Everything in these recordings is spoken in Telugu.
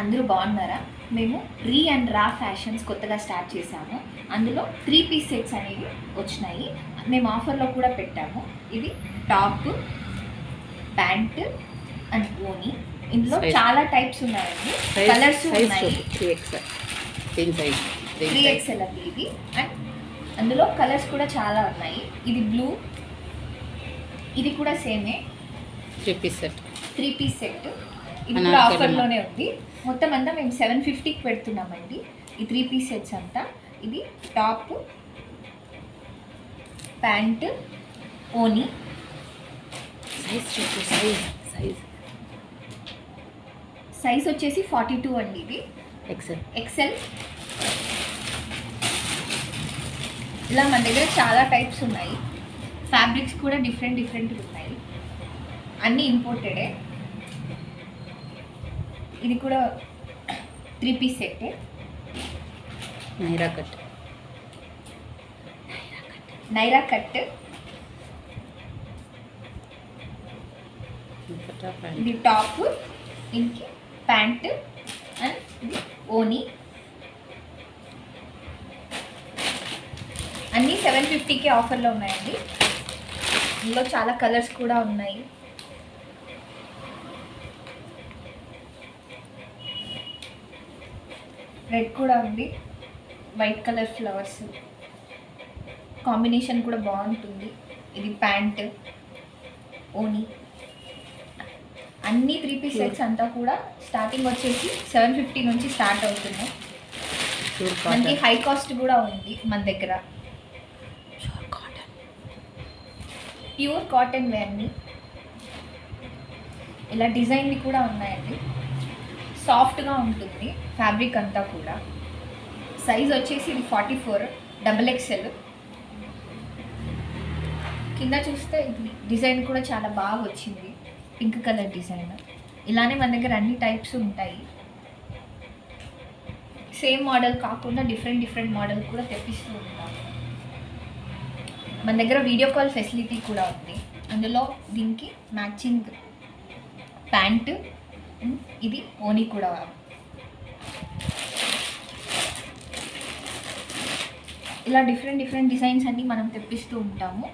అందరూ బాగున్నారా? మేము రీ అండ్ రా ఫ్యాషన్స్ కొత్తగా స్టార్ట్ చేసాము. అందులో 3 పీస్ సెట్స్ అనేవి వచ్చినాయి. మేము ఆఫర్లో కూడా పెట్టాము. ఇది టాప్, ప్యాంట్ అండ్ ఓనీ. ఇందులో చాలా టైప్స్ ఉన్నాయండి, కలర్స్ ఉన్నాయి. 3XL అండి ఇది. అండ్ అందులో కలర్స్ కూడా చాలా ఉన్నాయి. ఇది బ్లూ, ఇది కూడా సేమే 3 పీస్ సెట్. ఇది కూడా ఆఫర్లోనే ఉంది. మొత్తం అంతా మేము 750కి పెడుతున్నామండి ఈ 3 పీస్ సెట్స్ అంతా. ఇది టాప్, ప్యాంట్, ఓనీ. సైజ్ వచ్చేసి 42 అండి. ఇది ఎక్సెల్. ఇలా మన దగ్గర చాలా టైప్స్ ఉన్నాయి. ఫ్యాబ్రిక్స్ కూడా డిఫరెంట్ ఉన్నాయి. అన్నీ ఇంపోర్టెడే. ఇది కూడా 3 పీస్ సెట్. నైరా కట్. ఇది టాప్, ఇంకి ప్యాంట్ అండ్ ఇది ఓనీ. అన్నీ 750కి ఆఫర్లో ఉన్నాయండి. ఇందులో చాలా కలర్స్ కూడా ఉన్నాయి. రెడ్ కూడా ఉంది, వైట్ కలర్ ఫ్లవర్స్ కాంబినేషన్ కూడా బాగుంటుంది. ఇది ప్యాంట్, ఓనీ. అన్ని 3 పీస్ సెట్స్ అంతా కూడా స్టార్టింగ్ వచ్చేసి 750 నుంచి స్టార్ట్ అవుతున్నాయి. మనకి హై కాస్ట్ కూడా ఉంది మన దగ్గర. ప్యూర్ కాటన్ వేర్ని ఇలా డిజైన్వి కూడా ఉన్నాయండి. సాఫ్ట్గా ఉంటుంది ఫ్యాబ్రిక్ అంతా కూడా. సైజ్ వచ్చేసి ఇది 44 XXL. కింద చూస్తే ఇది డిజైన్ కూడా చాలా బాగా వచ్చింది, పింక్ కలర్ డిజైన్. ఇలానే మన దగ్గర అన్ని టైప్స్ ఉంటాయి. సేమ్ మోడల్ కాకుండా డిఫరెంట్ మోడల్ కూడా తెప్పిస్తూ ఉంటాము. మన దగ్గర వీడియో కాల్ ఫెసిలిటీ కూడా ఉంది. అందులో దీనికి మ్యాచింగ్ ప్యాంటు, ఇది ఓనీ కూడా. ఇలా డిఫరెంట్ డిజైన్స్ అన్నీ మనం తెప్పిస్తూ ఉంటాము.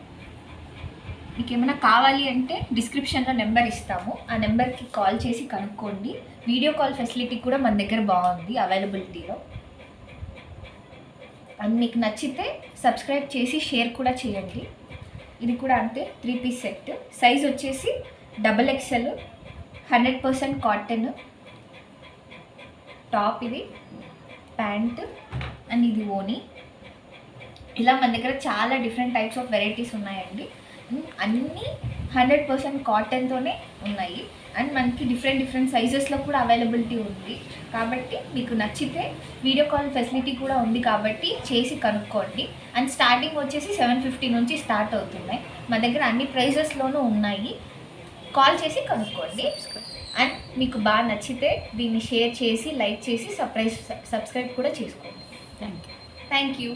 మీకు ఏమైనా కావాలి అంటే డిస్క్రిప్షన్లో నెంబర్ ఇస్తాము. ఆ నెంబర్కి కాల్ చేసి కనుక్కోండి. వీడియో కాల్ ఫెసిలిటీ కూడా మన దగ్గర బాగుంది అవైలబిలిటీలో. అండ్ మీకు నచ్చితే సబ్స్క్రైబ్ చేసి షేర్ కూడా చేయండి. ఇది కూడా అంతే 3 పీస్ సెట్. సైజ్ వచ్చేసి XXL, 100% కాటన్. టాప్, ఇది ప్యాంట్ అండ్ ఇది ఓనీ. ఇలా మన దగ్గర చాలా డిఫరెంట్ టైప్స్ ఆఫ్ వెరైటీస్ ఉన్నాయండి. అన్నీ 100% కాటన్తోనే ఉన్నాయి. అండ్ మనకి డిఫరెంట్ సైజెస్లో కూడా అవైలబిలిటీ ఉంది. కాబట్టి మీకు నచ్చితే వీడియో కాల్ ఫెసిలిటీ కూడా ఉంది కాబట్టి చేసి కనుక్కోండి. అండ్ స్టార్టింగ్ వచ్చేసి 750 నుంచి స్టార్ట్ అవుతున్నాయి. మన దగ్గర అన్ని ప్రైజెస్లోనూ ఉన్నాయి. కాల్ చేసి కనుక్కోండి. అండ్ మీకు బాగా నచ్చితే దీన్ని షేర్ చేసి, లైక్ చేసి, సబ్స్క్రైబ్ కూడా చేసుకోండి. Thank you.